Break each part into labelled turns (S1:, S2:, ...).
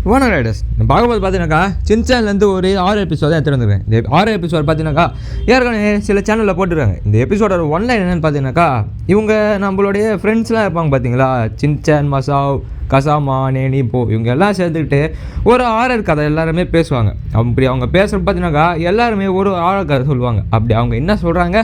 S1: வணக்கம் ரைடர்ஸ். நான் பார்க்கும்போது பார்த்தீங்கன்னாக்கா சின்சான்லேருந்து ஒரு 6 எபிசோட் தான் எடுத்துருந்துருக்கேன். இந்த 6 எபிசோட் பார்த்தீங்கன்னாக்கா ஏற்கனவே சில சேனலில் போட்டுருக்காங்க. இந்த எபிசோட ஒன்லைன் என்னென்னு பார்த்தீங்கன்னாக்கா, இவங்க நம்மளுடைய ஃப்ரெண்ட்ஸ்லாம் இருப்பாங்க பார்த்தீங்களா, சின்சான், மசாவ், கசாமா, நேனி, போ, இவங்க எல்லாம் சேர்த்துக்கிட்டு ஒரு ஆரர் கதை எல்லாருமே பேசுவாங்க. அப்படி அவங்க பேசுகிறது பார்த்தீங்கன்னாக்கா எல்லாருமே ஒரு ஆரர் கதை சொல்லுவாங்க. அப்படி அவங்க என்ன சொல்கிறாங்க,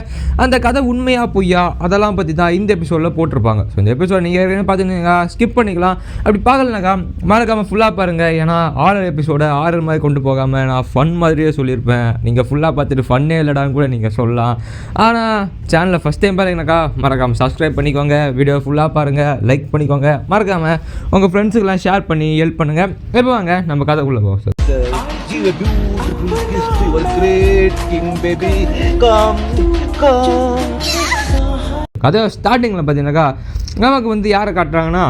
S1: அந்த கதை உண்மையா பொய்யா அதெல்லாம் பற்றி தான் இந்த எபிசோடில் போட்டிருப்பாங்க. ஸோ இந்த எபிசோட் நீங்கள் ஏற்கனவே பார்த்தீங்கன்னா ஸ்கிப் பண்ணிக்கலாம். அப்படி பார்க்கலனாக்கா மறக்காமல் ஃபுல்லாக பாருங்கள். ஏன்னா ஆரர் எபிசோடை ஆரர் மாதிரி கொண்டு போகாமல் நான் ஃபன் மாதிரியே சொல்லியிருப்பேன். நீங்கள் ஃபுல்லாக பார்த்துட்டு ஃபன்னே இல்லைடான்னு கூட நீங்கள் சொல்லலாம். ஆனால் சேனலில் ஃபஸ்ட் டைம் பார்த்தீங்கன்னாக்கா மறக்காமல் சப்ஸ்கிரைப் பண்ணிக்கோங்க, வீடியோ ஃபுல்லாக பாருங்கள், லைக் பண்ணிக்கோங்க, மறக்காமல் உங்கள் ஃப்ரெண்ட்ஸுக்கெல்லாம் ஷேர் பண்ணி ஹெல்ப் பண்ணுங்கள். எப்போ வாங்க நம்ம கதைக்குள்ளே போவோம். சார் கதை ஸ்டார்டிங்கில் பார்த்தீங்கன்னாக்கா நமக்கு வந்து யாரை காட்டுறாங்கன்னா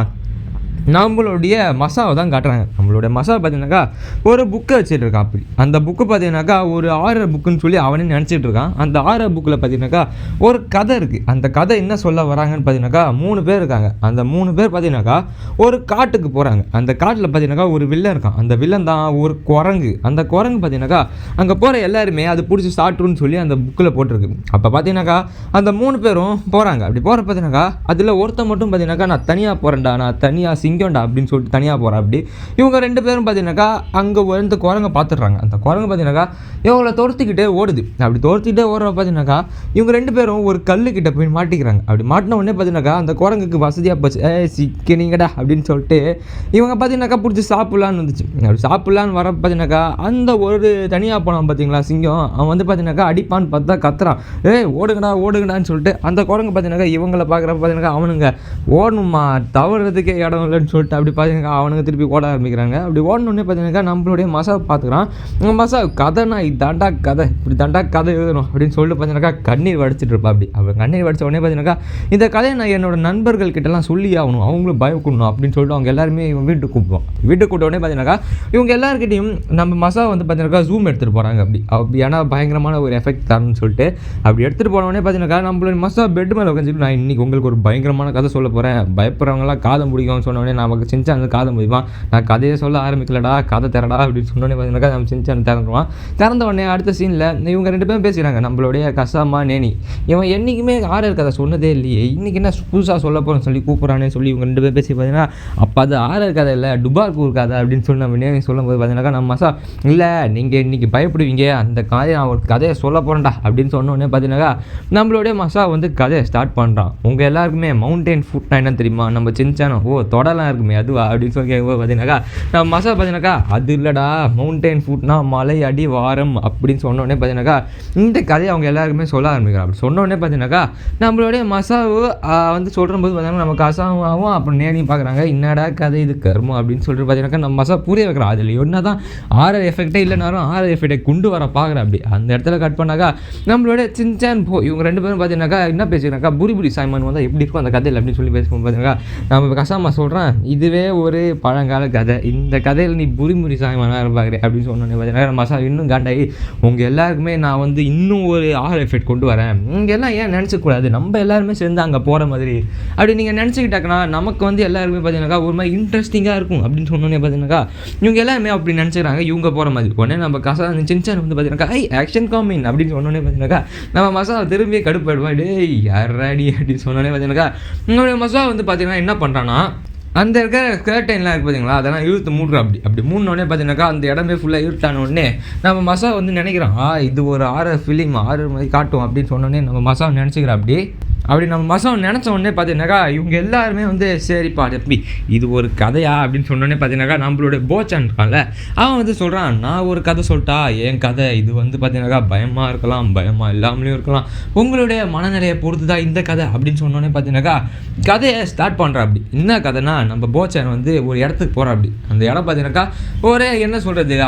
S1: நம்மளுடைய மசாவை தான் காட்டுறாங்க. நம்மளுடைய மசாவை பார்த்தீங்கன்னாக்கா ஒரு புக்கை வச்சுட்டு இருக்கான். அப்படி அந்த புக்கு பார்த்தீங்கன்னாக்கா ஒரு ஆரர் புக்குன்னு சொல்லி அவனே நினச்சிட்டு இருக்கான். அந்த ஆரர் புக்கில் பார்த்தீங்கன்னாக்கா ஒரு கதை இருக்குது. அந்த கதை என்ன சொல்ல வராங்கன்னு பார்த்தீங்கன்னாக்கா 3 பேர் இருக்காங்க. அந்த 3 பேர் பார்த்தீங்கன்னாக்கா ஒரு காட்டுக்கு போகிறாங்க. அந்த காட்டில் பார்த்தீங்கன்னாக்கா ஒரு வில்லன் இருக்கான். அந்த வில்லன் தான் ஒரு குரங்கு. அந்த குரங்கு பார்த்தீங்கன்னாக்கா அங்கே போகிற எல்லாருமே அது பிடிச்சி சாப்பிட்ருன்னு சொல்லி அந்த புக்கில் போட்டிருக்கு. அப்போ பார்த்தீங்கன்னாக்கா அந்த 3 பேரும் போகிறாங்க. அப்படி போகிற பார்த்தீங்கன்னாக்கா அதில் ஒருத்தன் மட்டும் பார்த்தீங்கன்னாக்கா நான் தனியாக போகிறேன்டா, நான் தனியாக சிங்கம்டா அப்படின்னு சொல்லிட்டு தனியாக போகிறேன். அப்படி இவங்க 2 பேரும் பார்த்தீங்கன்னாக்கா அங்கே வந்து குரங்கை பார்த்துடுறாங்க. அந்த குரங்கு பார்த்தீங்கன்னாக்கா இவங்களை துரத்திக்கிட்டே ஓடுது. அப்படி துரத்திக்கிட்டே ஓடுற பார்த்தீங்கன்னாக்கா இவங்க 2 பேரும் ஒரு கல்லுக்கிட்ட போய் மாட்டிக்கிறாங்க. அப்படி மாட்டின உடனே பார்த்தீங்கன்னாக்கா அந்த குரங்குக்கு வசதியாக போச்சு, சிக்கினீங்கடா அப்படின்னு சொல்லிட்டு இவங்க பார்த்தீங்கன்னாக்கா பிடிச்சி சாப்பிட்லான்னு வந்துச்சு. அப்படி சாப்பிட்லான்னு வர பார்த்தீங்கன்னாக்கா அந்த ஒரு தனியாக போனான் பார்த்தீங்களா சிங்கம், அவன் வந்து பார்த்தீங்கன்னாக்கா அடிப்பான்னு பார்த்தா கத்துறான், ஓடுங்கடா ஓடுங்கடான்னு சொல்லிட்டு. அந்த குரங்கு பார்த்தீங்கன்னாக்கா இவங்களை பார்க்குறப்ப பார்த்தீங்கன்னாக்கா அவனுங்க ஓடணுமா, தவறுறதுக்கே இடம் இல்லைன்னு சொல்லிட்டு அப்படி பார்த்தீங்கன்னா அவனுங்க திருப்பி ஓட ஆரம்பிக்கிறாங்க. அப்படி ஓடணுன்னே பார்த்தீங்கன்னாக்கா நம்மளுடைய மசாவை பார்த்துக்கிறான். மசாவ் கதைனா இதாண்டா கதை, இப்படி தாண்டா கதை எழுதணும் அப்படின்னு சொல்லிட்டு பார்த்தீங்கன்னாக்கா கண்ணீர் வடிச்சிட்டு இருப்பா. அப்படி அவன் கண்ணீர் வடித்த உடனே பார்த்தீங்கன்னாக்கா இந்த கதையை நான் என்னோட நண்பர்கள் கிட்டலாம் சொல்லி ஆகணும், அவங்களும் பயப்படணும் அப்படின்னு சொல்லிட்டு அவங்க எல்லாருமே இவன் வீட்டுக்கு கூப்பிடுவான். வீட்டுக்கு கூப்பிட்ட உடனே பார்த்தீங்கன்னாக்கா இவங்க எல்லாருக்கிட்டையும் நம்ம மசாவை வந்து பார்த்தீங்கன்னாக்கா ஜூம் எடுத்துகிட்டு போகிறாங்க. அப்படி ஏன்னா பயங்கரமான ஒரு எஃபெக்ட் தரணும்னு சொல்லிட்டு அப்படி எடுத்துகிட்டு போன உடனே பார்த்தீங்கன்னாக்கா நம்மளுடைய மசா பெட் மேலே உட்காந்துட்டு நான் இன்றைக்கி உங்களுக்கு ஒரு பயங்கரமான கதை சொல்ல போகிறேன், பயப்படுறவங்களாம் காதை முடிக்கும்னு சொன்ன உடனே நமக்கு சின்சான் காதை முடிப்பான். நான் கதையை சொல்ல ஆரம்பிக்கலடா, கதை திறடா அப்படின்னு சொன்னோடனே பார்த்தீங்கன்னாக்கா நம்ம சின்சான் திறந்துருவான். திறந்த உடனே அடுத்த சீனில் இவங்க 2 பேரும் பேசுகிறாங்க. நம்மளுடைய கசாமா, நேனி, இவன் என்றைக்குமே ஆரர் கதை சொன்னதே இல்லையே, இன்றைக்கி என்ன புதுசாக சொல்ல போகிறேன்னு சொல்லி கூப்பிட்றானே சொல்லி இவங்க 2 பேர் பேசி பார்த்தீங்கன்னா அப்போ அது ஆரர் கதை இல்லை, டுபாக்கூர் கதை அப்படின்னு சொல்லி நம்ம நேனி சொல்லும்போது பார்த்தீங்கன்னாக்கா நம்ம மசா இல்லை நீங்கள் இன்றைக்கி பயப்படுவீங்க, அந்த கதையை நான் ஒரு கதையை சொல்ல போகிறேன்டா அப்படின்னு சொன்னோடனே பார்த்தீங்கன்னாக்கா நம்மளுடைய மசா வந்து கதையை ஸ்டார்ட் பண்ணுறான். உங்கள் எல்லாருக்குமே மவுண்டைன் ஃபுட்னா என்ன தெரியுமா, நம்ம சின்சானோ தொடலாம் இருக்குமே அதுவா அப்படின்னு சொல்லி கேட்கும்போது பார்த்தீங்கன்னாக்கா நம்ம மசா பார்த்தீங்கன்னாக்கா அது இல்லைடா, மவுண்டைன் ஃபுட்னா மலை அடி வாரம் அப்படின்னு சொன்னோடனே பார்த்தீங்கன்னாக்கா இந்த கதையை அவங்க எல்லாருக்குமே சொல்ல ஆரம்பிக்கிறான். அப்படி சொன்னோடனே பார்த்தீங்கன்னாக்கா நம்மளுடைய மசாவு வந்து சொல்கிற போது பார்த்தீங்கன்னா நம்ம கசாவும் அப்புறம் நேனியும் பார்க்குறாங்க, என்னடா கதை இது கர்மம் அப்படின்னு சொல்லிட்டு பார்த்தீங்கன்னாக்கா நம்ம மசா புரிய வைக்கிறான். அதில் என்ன தான் ஆரர் எஃபெக்டே இல்லைனாலும் ஆரர் எஃபெக்டை கொண்டு வர பார்க்குறேன். அப்படி அந்த இடத்துல கட் பண்ணாக்கா நம்மளுடைய சின்சான் போ இவங்க 2 பேரும் பார்த்தீங்கன்னாக்கா என்ன பேசிக்கிறாக்கா, புரி சாய்மான் வந்தால் எப்படி இருக்கும் அந்த கதையில் அப்படின்னு சொல்லி பேசும்போது பார்த்தீங்கன்னா நம்ம கசாமா சொல்கிறேன், இதுவே ஒரு பழங்கால கதை, இந்த கதையில் நீ புரி சாய்மானா இருப்பாரு அப்படின்னு சொன்னோன்னே பார்த்தீங்கன்னா மசா இன்னும் காண்டாகி உங்கள் எல்லாருக்குமே நான் வந்து இன்னும் ஒரு ஆர் எஃபெக்ட் கொண்டு வரேன், இங்கே எல்லாம் ஏன் நினச்சிக்கூடாது, நம்ம எல்லாருமே சேர்ந்து அங்கே போகிற மாதிரி அப்படி நீங்கள் நினச்சிக்கிட்டாக்கன்னா நமக்கு வந்து எல்லாருமே பார்த்தீங்கன்னாக்கா ஒரு மாதிரி இன்ட்ரெஸ்டிங்காக இருக்கும் அப்படின்னு சொன்னோன்னே பார்த்தீங்கன்னாக்கா இவங்க எல்லாருமே அப்படி நினச்சிக்கிறாங்க இவங்க போகிற மாதிரி. உடனே நம்ம கசா சின்சான் வந்து பார்த்தீங்கன்னாக்கா ஆக்ஷன் காமின் அப்படின்னு சொன்னோன்னே பார்த்தீங்கன்னாக்கா நம்ம மசா திரும்பியே கடுப்பாயிடுவான், டேய் யாராடி அப்படின்னு சொன்னோன்னே பார்த்தீங்கன்னாக்கா உங்களுடைய மசா வந்து பார்த்தீங்கன்னா என்ன பண்ணுறான்னா அந்த இருக்கிற கேர்டைன்லாம் இருக்குது பார்த்தீங்களா, அதெல்லாம் இழுத்து மூடுறோம். அப்படி மூடினோடனே பார்த்தீங்கன்னாக்கா அந்த இடமே ஃபுல்லாக இருட்டான உடனே நம்ம மசா வந்து நினைக்கிறோம் இது ஒரு ஆரர் ஃபிலிம், ஆரர் மாதிரி காட்டும் அப்படின்னு சொன்னோடனே நம்ம மசா நினச்சிக்கிறோம். அப்படி நம்ம மசம் நினச்ச உடனே பார்த்தீங்கன்னாக்கா இவங்க எல்லாருமே வந்து சரிப்பா எப்படி இது ஒரு கதையா அப்படின்னு சொன்னோடனே பார்த்தீங்கன்னாக்கா நம்மளுடைய போச்சான் இருக்கான்ல அவன் வந்து சொல்கிறான், நான் ஒரு கதை சொல்லிட்டா என் கதை இது வந்து பார்த்தீங்கன்னாக்கா பயமாக இருக்கலாம், பயமாக இல்லாமலேயும் இருக்கலாம், உங்களுடைய மனநிலையை பொறுத்து தான் இந்த கதை அப்படின்னு சொன்னோடனே பார்த்தீங்கன்னாக்கா கதையை ஸ்டார்ட் பண்ணுறா. அப்படி என்ன கதைனா நம்ம போச்சான் வந்து ஒரு இடத்துக்கு போகிறான். அப்படி அந்த இடம் பார்த்தீங்கன்னாக்கா ஒரு என்ன சொல்கிறது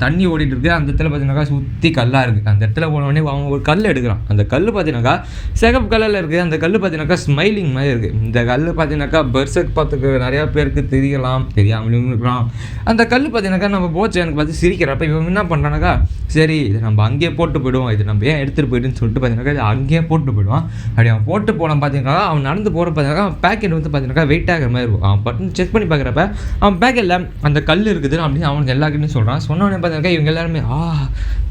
S1: தண்ணி ஓடிட்டு இருக்குது. அந்த இடத்துல பார்த்தீங்கன்னாக்கா சுற்றி கல்லாக இருக்குது. அந்த இடத்துல போனோடனே அவன் ஒரு கல் எடுக்கிறான். அந்த கல் பார்த்தீங்கன்னாக்கா சிகப்பு கல்லில் இருக்குது. அந்த கல் பார்த்தீங்கன்னாக்கா ஸ்மைலிங் மாதிரி இருக்குது. இந்த கல் பார்த்தீங்கன்னாக்கா பெர்செக் பார்த்துக்கு நிறையா பேருக்கு தெரியலாம், தெரியாமலும் இருக்கலாம். அந்த கல் பார்த்தீங்கன்னாக்கா நம்ம போச்சனுக்கு பார்த்து சிரிக்கிறப்ப இவங்க என்ன பண்ணுறானாக்கா, சரி இதை நம்ம அங்கேயே போட்டு போயிடுவோம், இது நம்ம ஏன் எடுத்துகிட்டு போயிடுன்னு சொல்லிட்டு பார்த்தீங்கன்னாக்கா இது அங்கேயே போட்டு போயிடுவான். அப்படி அவன் போட்டு போனான் பார்த்தீங்கன்னா அவன் நடந்து போகிற பார்த்தீங்கன்னா பேக்கெட் வந்து பார்த்தீங்கன்னாக்கா வெயிட் ஆகிற மாதிரி இருக்கும். அவன் பட்டு செக் பண்ணி பார்க்குறப்ப அவன் பேக்கெட்டில் அந்த கல் இருக்குது அப்படின்னு அவனுக்கு எல்லாருக்கிட்டையும் சொல்கிறான். சொன்னோடனே பார்த்தீங்கன்னா இவங்க எல்லாருமே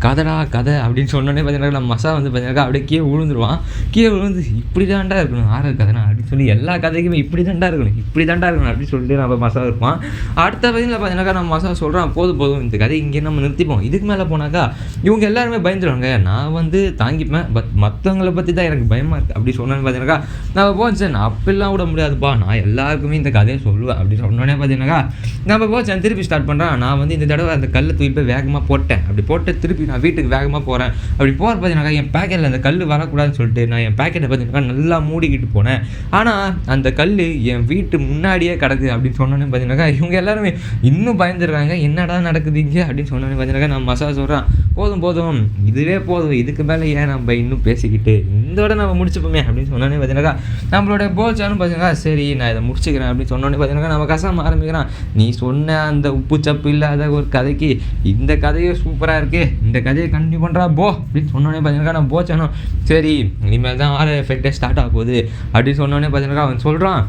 S1: கதைடா கதை அப்படின்னு சொன்னோடனே பார்த்தீங்கன்னா நம்ம மசா வந்து பார்த்தீங்கன்னா அப்படியே கீழே விழுந்துருவான். கீழே விழுந்து இப்படி தாண்டா இருக்கணும் ஆறு கதைனா அப்படின்னு சொல்லி எல்லா கதைக்குமே இப்படி தாண்டா இருக்கணும் அப்படின்னு சொல்லிட்டு நம்ம மசா இருப்பான். அடுத்த வகையில் பார்த்தீங்கன்னாக்கா நம்ம மசா சொல்கிறான், போதும் இந்த கதை இங்கே நம்ம நிறுத்திப்போம், இதுக்கு மேலே போனாக்கா இவங்க எல்லாருமே பயந்துருவாங்க, நான் வந்து தாங்கிப்பேன், பட் மற்றவங்களை பற்றி தான் எனக்கு பயமாக இருக்குது அப்படி சொன்னோன்னு பார்த்தீங்கன்னாக்கா நம்ம போச்சேன் அப்படிலாம் விட முடியாதுப்பா, நான் எல்லாருக்குமே இந்த கதையை சொல்லுவேன் அப்படின்னு சொன்னோன்னே பார்த்தீங்கன்னாக்கா நம்ம போச்சேன் திருப்பி ஸ்டார்ட் பண்ணுறான். நான் வந்து இந்த தடவை அந்த கல்லை தூக்கி போய் வேகமாக போட்டேன், அப்படி போட்டு திருப்பி நான் வீட்டுக்கு வேகமாக போகிறேன். அப்படி போகிற பார்த்தீங்கன்னாக்கா என் பேக்கெட்டில் அந்த கல் வரக்கூடாதுன்னு சொல்லிட்டு நான் என் பேக்கெட்டை பார்த்தீங்கன்னா நல்லா மூடிக்கிட்டு போனேன். ஆனால் அந்த கல் என் வீட்டு முன்னாடியே கிடக்குது அப்படின்னு சொன்னோன்னே பார்த்தீங்கன்னாக்கா இவங்க எல்லாருமே இன்னும் பயந்துடுறாங்க, என்னடா நடக்குது இங்கே அப்படின்னு சொன்னோன்னே பார்த்தீங்கன்னாக்கா நான் மசா சொல்கிறான், போதும் இதுவே போதும், இதுக்கு மேலே ஏன் நம்ம இன்னும் பேசிக்கிட்டு இதோட நம்ம முடிச்சுப்போமே அப்படின்னு சொன்னோன்னே பார்த்தீங்கன்னாக்கா நம்மளோட போச்சாலும் பார்த்தீங்கன்னா சரி நான் இதை முடிச்சுக்கிறேன் அப்படின்னு சொன்னோன்னே பார்த்தீங்கன்னா நம்ம கசாம ஆரம்பிக்கிறான். நீ சொன்ன அந்த உப்பு சப்பு இல்லாத ஒரு கதைக்கு இந்த கதையே சூப்பராக இருக்குது, இந்த கதையை கண்டினியூ பண்ணுறா போ அப்படின்னு சொன்னோன்னே பார்த்தீங்கன்னா நான் போச்சானோ சரி இனிமேல் தான் ஆறு எஃபெக்டே ஸ்டார்ட் ஆக போகுது அப்படின்னு சொன்னோன்னே பார்த்தீங்கன்னா அவன் சொல்கிறான்,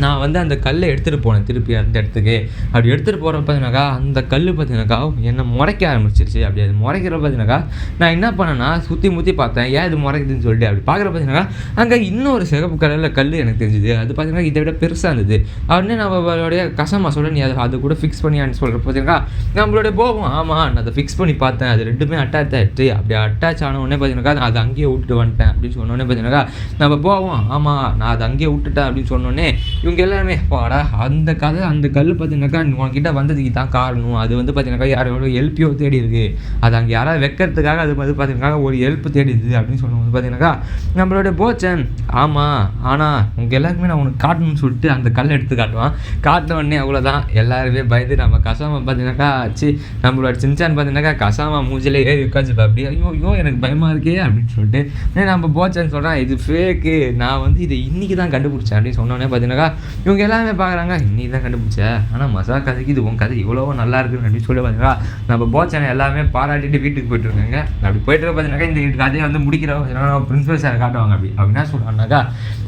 S1: நான் வந்து அந்த கல்லை எடுத்துகிட்டு போனேன் திருப்பி அந்த இடத்துக்கு. அப்படி எடுத்துகிட்டு போகிறப்ப பார்த்தீங்கன்னாக்கா அந்த கல் பார்த்தீங்கன்னாக்கா என்னை முறைக்க ஆரம்பிச்சிருச்சு. அப்படி அது முறைக்கிறப்ப பார்த்தீங்கன்னாக்கா நான் என்ன பண்ணேன்னா சுற்றி முற்றி பார்த்தேன், ஏன் இது முறைக்குதுன்னு சொல்லிட்டு. அப்படி பார்க்குற பார்த்தீங்கன்னாக்கா அங்கே இன்னொரு சிகப்பு கலரில் கல் எனக்கு தெரிஞ்சுது. அது பார்த்தீங்கன்னா இதை விட பெருசாக இருந்தது. உடனே நம்மளுடைய கசமா சொல்ல நீ அது கூட ஃபிக்ஸ் பண்ணியான்னு சொல்கிற பார்த்தீங்கன்னா நம்மளுடைய போவோம், ஆமாம் நான் அதை ஃபிக்ஸ் பண்ணி பார்த்தேன், அது ரெண்டுமே அட்டாச் ஆகிடுச்சு. அப்படி அட்டாச் ஆன உடனே பார்த்தீங்கன்னாக்கா நான் அதை அங்கேயே விட்டுட்டு வந்துட்டேன் அப்படின்னு சொன்னோடனே பார்த்தீங்கன்னாக்கா நம்ம போவோம், ஆமாம் நான் அதை அங்கேயே விட்டுட்டேன் அப்படின்னு சொன்னோடனே இவங்க எல்லாருமே பாடா அந்த கதை அந்த கல் பார்த்தீங்கன்னாக்கா உங்ககிட்ட வந்ததுக்கு தான் காரணம், அது வந்து பார்த்தீங்கன்னாக்கா யாரோட ஹெல்ப்பையோ தேடி இருக்குது, அது அங்கே யாராவது வைக்கிறதுக்காக அது வந்து பார்த்தீங்கன்னாக்கா ஒரு ஹெல்ப் தேடிடுது அப்படின்னு சொல்லும்போது பார்த்தீங்கன்னாக்கா நம்மளோட போச்சன் ஆமாம் ஆனால் உங்கள் எல்லாருக்குமே நான் உனக்கு காட்டணும்னு சொல்லிட்டு அந்த கல்லை எடுத்து காட்டுவான். காட்டின உடனே அவ்வளோதான் எல்லாருமே பயந்து நம்ம கசாமா பார்த்தீங்கன்னாக்கா ஆச்சு நம்மளோட சின்சான் பார்த்தீங்கன்னாக்கா கசாமா மூஞ்சிலே ஏறி உட்காந்துப்பா அப்படி ஐயோ எனக்கு பயமாக இருக்கே அப்படின்னு சொல்லிட்டு நம்ம போச்சன் சொல்கிறான், இது ஃபேக்கு, நான் வந்து இதை இன்றைக்கி தான் கண்டுபிடிச்சேன் அப்படின்னு சொன்னோடனே பார்த்தீங்கன்னாக்கா இவங்க எல்லாமே பார்க்குறாங்க, இன்னைக்கு தான் கண்டுபிடிச்சேன், ஆனால் மசா கதைக்கு இது உன் கதை இவ்வளோ நல்லா இருக்குன்னு அப்படின்னு சொல்லி பார்த்தீங்கன்னா நம்ம போச்சனை எல்லாமே பாராட்டிட்டு வீட்டுக்கு போயிட்டுருக்காங்க. அப்படி போயிட்டு பார்த்தீங்கன்னாக்கா இந்த கதையை வந்து முடிக்கிறோம் பிரின்சிபல் சார் காட்டுவாங்க. அப்படின்னா சொல்கிறாங்கனாக்கா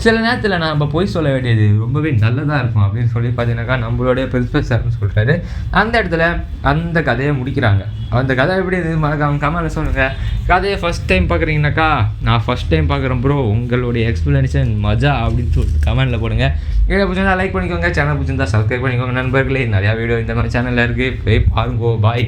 S1: சில நேரத்தில் நம்ம போய் சொல்ல வேண்டியது ரொம்பவே நல்லதாக இருக்கும் அப்படின்னு சொல்லி பார்த்தீங்கன்னாக்கா நம்மளுடைய பிரின்சிபல் சார்னு சொல்கிறாரு. அந்த இடத்துல அந்த கதையை முடிக்கிறாங்க. அந்த கதை எப்படி இது மறக்காம கமெண்ட்ல சொல்லுங்கள். கதையை ஃபஸ்ட் டைம் பார்க்குறீங்கனாக்கா நான் ஃபஸ்ட் டைம் பார்க்குறேன் ப்ரோ, உங்களுடைய எக்ஸ்ப்ளனேஷன் மஜா அப்படின்னு சொல்லிட்டு கமெண்ட்டில் போடுங்க. வீடியோ பிடிச்சிருந்தா லைக் பண்ணிக்கோங்க, சேனல் பிடிச்சிருந்தா சப்ஸ்கிரைப் பண்ணிக்கோங்க நண்பர்களே. நிறையா வீடியோ இந்த மாதிரி சேனலில் இருக்குது, போய் பாருங்கோ. பாய்.